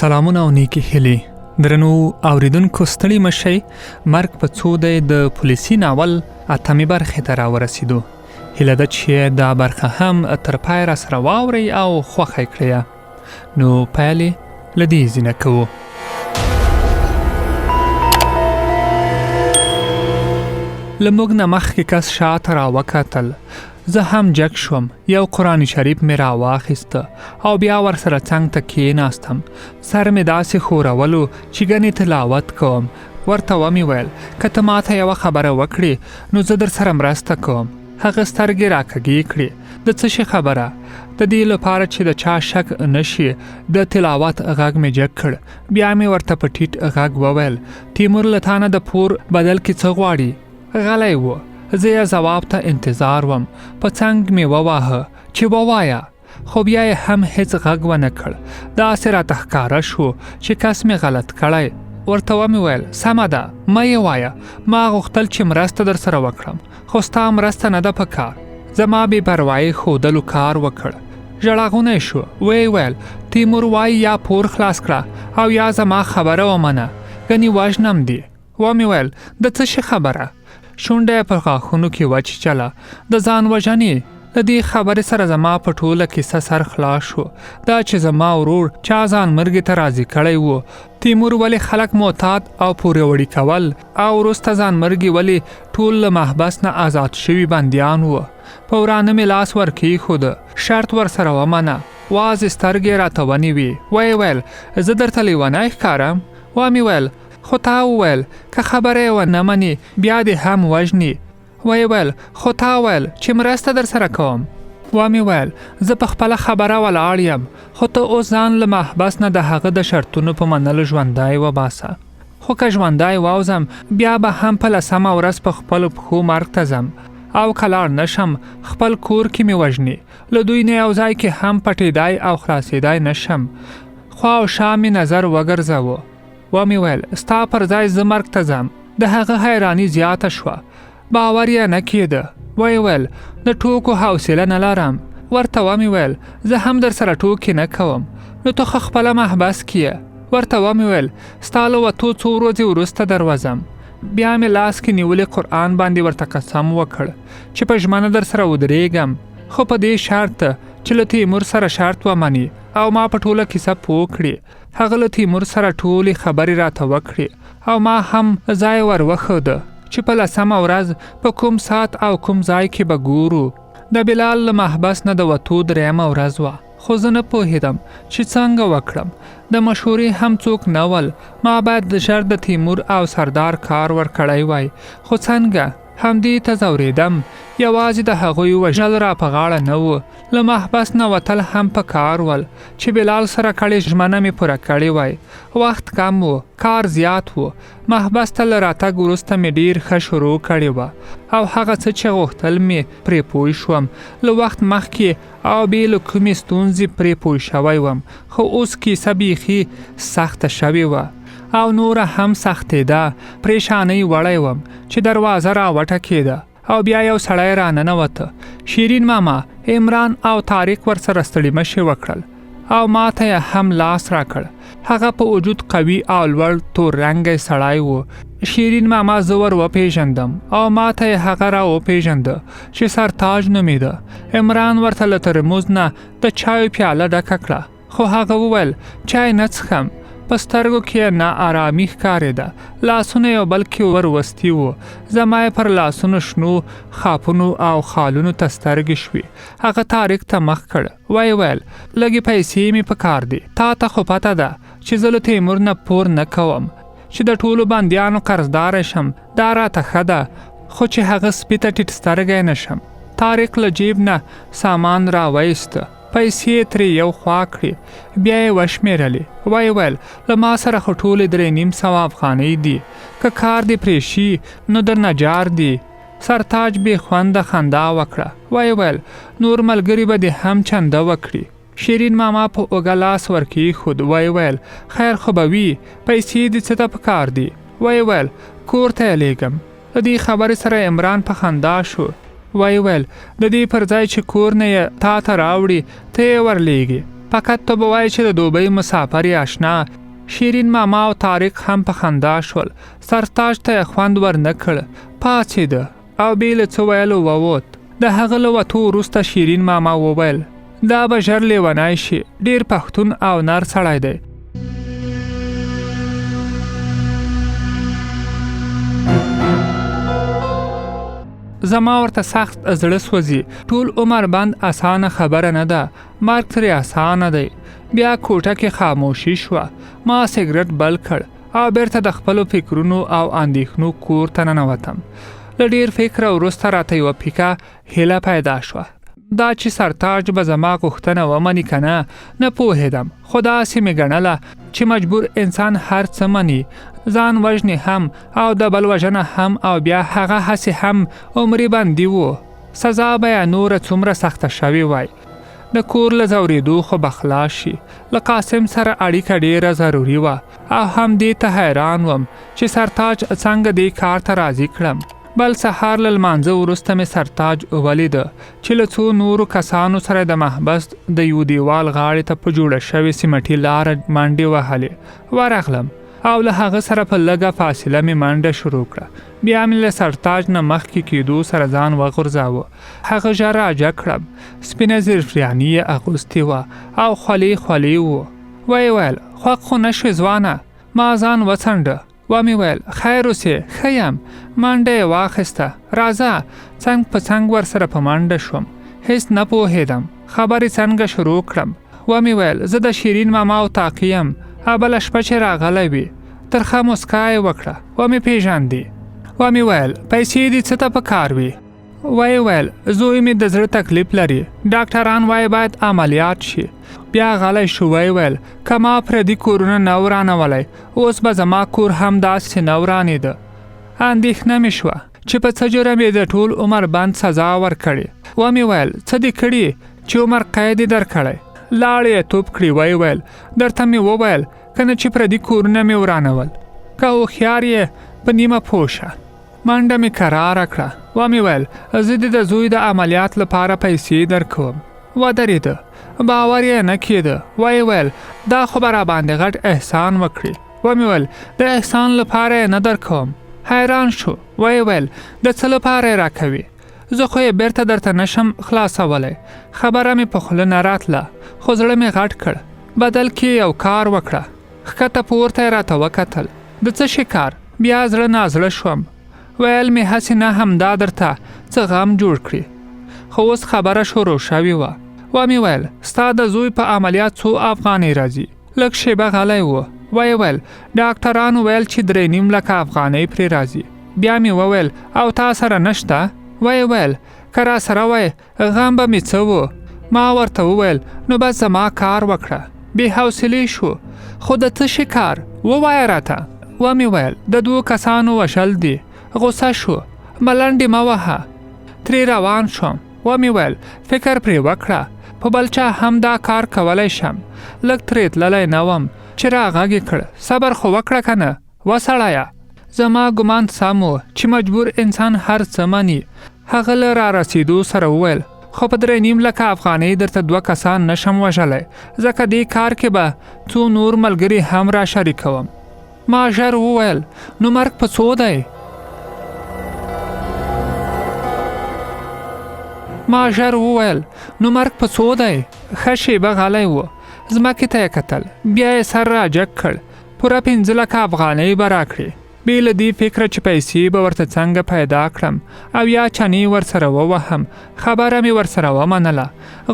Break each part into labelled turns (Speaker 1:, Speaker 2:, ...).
Speaker 1: سلامونه او نیکی هیلې. درنو اوریدونکو ستړي مشئ. مرګ په څو دی د پولیسي ناول اتمې برخې ته راورسېدو. هیله ده چې دا برخه هم تر پای را سره واورئ او خوښه یې کړئ. نو پیل یې له دې ځینه کوو. له موږ نه مخکې کس شاته راوکتل. زه هم جګ شوم. یو قرآن شریف مې راواخیسته او بیا ورسره څنګ ته کېناستم. سر مې داسې ښورولو چې ګنې تلاوت کوم. ورته ومې ویل که ته ماته یوه خبره وکړې نو زه در سره مرسته کوم. هغه سترګې راکږې کړې. د څه شي خبره؟ د دې لپاره چې د چا شک نشي. د تلاوت غږ مې جګ کړ. بیا مې ورته په ټیټ غږ وویل تیمور له تا نه د پور بدل کې څه غواړي؟ غلی و. زه یې ځواب ته انتظار وم. په څنګ مې وواهه چې ووایه، خو بیا یې هم هیڅ غږ ونه کړ. داسې راته ښکاره شو چې کس مې غلط کړی. ورته ومې ویل سمه ده، مه یې وایه. ما غوښتل چې مرسته در سره وکړم، خو ستا مرسته نه ده په کار. زما بې پروایي ښودلو کار وکړ. ژړغونی شو. ویې ویل تیمور وایي یا پور خلاص کړه او یا زما خبره ومنه، ګنې وژنم دې. ومې ویل د څه شي خبره؟ شونډه یې په غاښونو کې وچیچله. د ځان وژنې. د دې خبرې سره زما په ټوله کیسه سر خلاص شو. دا چې زما ورور چا ځان مرګې ته راضي کړی و، تیمور ولې خلک معتاد او پورې وړي کول، او وروسته ځان مرګې ولې ټول له محبس نه آزاد شوي بندیان و. په ورانه مې لاس ورکېښود. شرط ورسره ومنه. وازې سترګې راته ونیوې. ویې ویل زه درته لیونی ښکارم؟ ومې ویل خو تا وویل که خبره یې ونه منې بیا دې هم وژني. ویې ویل خو تا ویل چې مرسته در سره کوم. ومې ویل زه په خپله خبره ولاړ یم، خو ته اوس ځان له محبس نه د هغه د شرطونو په منلو ژوندی وباسه. خو که ژوندی واوځم بیا به هم په لسمه ورځ په خپلو پښو مرګ ته ځم، او که لاړ نشم خپل کور کې مې وژني. له دوی نه یو ځای کې هم پټېدای او خلاصېدای نشم. خوا او شا مې نظر وګرځوه. ومې ویل ستا پر ځای زه مرګ ته ځم. د هغه حیراني زیاته شوه. باور یې نه کېده. ویې ویل د ټوکو حوصله نه لرم. ورته ومې ویل زه هم در سره ټوکې نه کوم. نو ته خو خپله محبس کې. ورته ومې ویل ستا له وتو څو ورځې وروسته دروځم. بیا مې لاس کې نیولې قرآن باندې ورته قسم وکړ چې په ژمنه در سره ودرېږم، خو په دې شرط چې له تیمور سره شرط ومني او ما په ټوله کیسه پوه کړي. هغه له تیمور سره ټولې خبرې راته وکړي او ما هم ځای ور وښوده چې په لسمه ورځ په کوم ساعت او کوم ځای کې به ګورو. د بلال له محبس نه د وتو درېیمه ورځ وه، خو زه نه پوهېدم چې څنګه وکړم. د مشورې هم څوک نه ول. ما باید د ژر د تیمور او سردار کار ورکړی وای، خو څنګه؟ همدې ته ځورېدم. یوازې د هغوی وژنل را په غاړه نه و، له محبس نه وتل هم په کار ول چې بلال سره کړې ژمنه مې پوره کړې وای. وخت کم و، کار زیات و. محبس ته له راتګ وروسته مې ډېر ښه شروع کړې وه، او هغه څه چې غوښتل مې پرې پوه شوم. له وخت مخکې او بې له کومې ستونزې پرې پوه شوی وم، خو اوس کیسه بیخي سخته شوې وه او نوره هم سختېده. پریشانۍ وړی وم چې دروازه را وټکېده او بیا یو سړی را ننوته. شیرین ماما، ارمان او طارق ورسره ستړي مشي وکړل او ما ته یې هم لاس را کړ. هغه په وجود قوي او لوړ تور رنګی سړی و. شیرین ماما زه ور وپېژندم او ما ته یې هغه را وپېژنده چې سرتاج نومېده. ارمان ورته له ترموز نه د چایو پیاله ډکه کړه، خو هغه وویل چای نه څښم. په سترګو کې نا آرامي ښکارېده. لاسونه یو بل کې وروستي وو. زما یې پر لاسونو شنو خاپونو او خالونو ته سترګې شوې. هغه طارق ته مخ کړ. ویې ویل لږې پیسې مې په کار دي. تا ته خو پته ده چې زه له تیمور نه پور نه کوم، چې د ټولو بندیانو قرضداره شم. دا راته ښه ده، خو چې هغه سپي ته ټیټ سترګی نه شم. طارق له جیب نه سامان را وایسته. پیسې ترې یو خوا کړې. بیا یې وشمېرلې. ویې ویل له ما سره خو ټولې 350 افغانۍ دي. که کار دې پرې شي نو در نجار دي. سرتاج بې خونده خندا وکړه. ویې ویل نور ملګري به دې هم چنده وکړي. شیرین ماما په اوږه لاس ورکېښود. ویې ویل خیر خو به وي، پیسې دې څه ته په کار دي؟ ویې ویل کور ته یې لیږم. د دې خبرې سره ارمان په خندا شو. ویې ویل د دې پر ځای چې کور نه یې تا ته راوړي ته یې ورلیږي. فقط ته به وایې چې د دوبۍ مسافر یې اشنا. شیرین ماما او طارق هم په خندا شول. سرتاج ته یې خوند ور نه کړ. پاڅېده او بې له څه ویلو ووت. د هغه له وتو وروسته شیرین ماما وویل دا به ژر لیونی شي، ډېر پښتون او نر سړی دی. زما ورته سخت زړه سوځي. ټول عمر بند اسانه خبره نه ده، مرګ ترې اسانه دی. بیا کوټه کې خاموشي شوه. ما سګرټ بل کړ او بیرته د خپلو فکرونو او اندېښنو کور ته ننوتم. له ډېر فکر وروسته راته یوه پیکه هیله پیدا شوه. دا چې سرتاج به زما غوښتنه ومني که نه، نه پوهېدم. خو داسې مې ګڼله چې مجبور انسان هر څه مني، ځان وژنې هم او د بل وژنه هم، او بیا هغه هسې هم عمري بندي و. سزا به یې نوره څومره سخته شوې وای. د کور له ځورېدو خو به خلاص شي. له قاسم سره اړیکه ډېره ضروري وه او هم دې ته حیران وم چې سرتاج څنګه دې کار ته راضي کړم. بل سهار له لمانځه وروسته مې سرتاج ولیده چې له څو نورو کسانو سره د محبس د یو دیوال غاړې ته په جوړه شوې سیمټي لاره منډې وهلې. ورغلم او له هغه سره په لږه فاصله مې منډه شروع کړه. بیا مې له سرتاج نه مخکې کېدو سره ځان وغورځاوه. هغه ژر راجه کړم. سپینه زرفریاني یې اغوستې وه او خولې خولې وه. ویې ویل خوښ خو نه شوې ځوانه؟ ما ځان وڅنډه. ومې ویل خیر اوسې، ښه یم. منډه یې واخیسته. راځه. څنګ په څنګ ورسره په منډه شوم. هیڅ نه پوهېدم. خبرې څنګه شروع کړم. ومې ویل زه د شیرین ماما او طاقي یم. بله شپه چې راغلی وي. ترخه مسکا یې وکړه. ومې پېژندې. ومې ویل پیسې دې څه ته په کار وي؟ ویې ویل زوی مې د زړه تکلیف لري، ډاکټران وایي باید عملیات شي. بیا غلی شو. ویې ویل که ما پردي کورونه نه ورانولی، اوس به زما کور هم داسې نه ورانېده. اندېښنه مې شوه چې په څه جرم یې د ټول عمر بند سزا ورکړې. ومې ویل څه دې کړي چې عمر قید یې درکړی؟ لاړې یې توپ کړي. ویې ویل درته مې وویل که نه چې پردي کورونه مې ورانول. که هوښیار یې په نیمه پوه شه. منډه مې کراره کړه. ومې ویل زه دې د زوی د عملیات لپاره پیسې درکوم. ودرېده. باور یې نه کېده. ویې ویل دا خو به راباندې غټ احسان وکړي. ومې ویل د احسان لپاره یې نه درکوم. حیران شو. ویې ویل د څه لپاره یې راکوي؟ زه خو یې بیرته درته نشم خلاصولی. خبره مې په خوله نه راتله، خو زړه مې غټ کړ. بدل کې یو کار وکړه. ښکته پورته یې راته وکتل. د څه شي کار؟ بیا زړه نازړه شوم. ویل مې هسې نه همدا درته څه غم جوړ کړي. خو اوس خبره شروع شوې وه. ومې ویل ستا د زوی په عملیات څو افغانۍ راځي؟ لږ شیبه غلی و. ویې ویل ډاکټرانو ویل چې 3.5 لکه افغانۍ پرې راځي. بیا مې وویل او تا سره نشته؟ ویې ویل که را سره وای غم به مې څه و. ما ورته وویل نو بس زما کار وکړه. بې حوصلې شو. خو د څه شي کار؟ ووایه راته. ومې ویل د 2 کسانو وشل دي. غوسه شو. ملنډې مه وهه. ترې روان شوم. ومې ویل فکر پرې وکړه، په بل چا هم دا کار کولی شم. لږ ترې تللی نه وم چې راغږ یې کړ. صبر خو وکړه که نه وسړیه. زما ګمان سم و چې مجبور انسان هر څه مني. هغه له را رسېدو سره وویل خو په 3.5 لکه افغانۍ درته 2 کسان نشم وژلی، ځکه دې کار کې به څو نور ملګري هم را شریکوم. ما ژر وویل نو مرګ په څو دی؟ ښه شیبه غلی و. ځمکې ته یې کتل. بیا یې سر را جګ کړ. پوره 5 لکه افغانۍ به راکړې. بې له دې فکره چې پیسې به ورته څنګه پیدا کړم او یا چنې ورسره ووهم. خبره مې ورسره ومنله.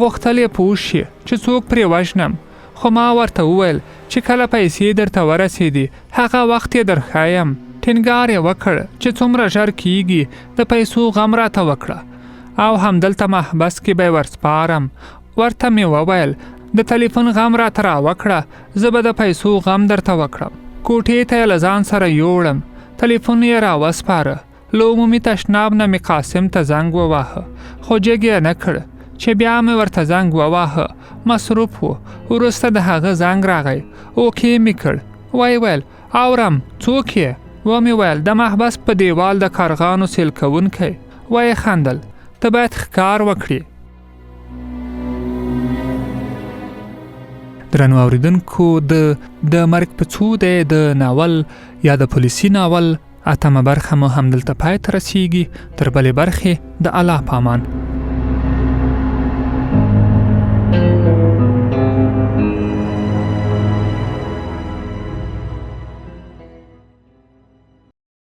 Speaker 1: غوښتل یې پوه شي چې څوک پرې وژنم. خو ما ورته وویل چې کله پیسې درته ورسېدي هغه وخت یې درښایم. ټینګار یې وکړ چې څومره ژر کیږي د پیسو غم راته وکړه او همدلته محبس کې به یې ورسپارم. ورته مې وویل د تلیفون غم راته راوکړه، زه به د پیسو غم درته وکړم. کوټې ته یې له ځان سره یوړم. تلیفون یې راوسپاره. له عمومي تشناب نه مې قاسم ته زنګ وواهه، خو جګ یې نه کړ. چې بیا مې ورته زنګ وواهه مصروف و. وروسته د هغه زنګ راغی. اوکې مې کړ. ویې ویل اورم څوک یې؟ ومې ویل د محبس په دیوال د کارغانو سیل کوونکی. ویې خندل ته باید ښکار وکړي. درنو اوریدونکو د مرګ په څو دی د ناول یا د پولیسي ناول اتمه برخه مو همدلته پای ته رسیږي. تر بلې برخې د الله پامان.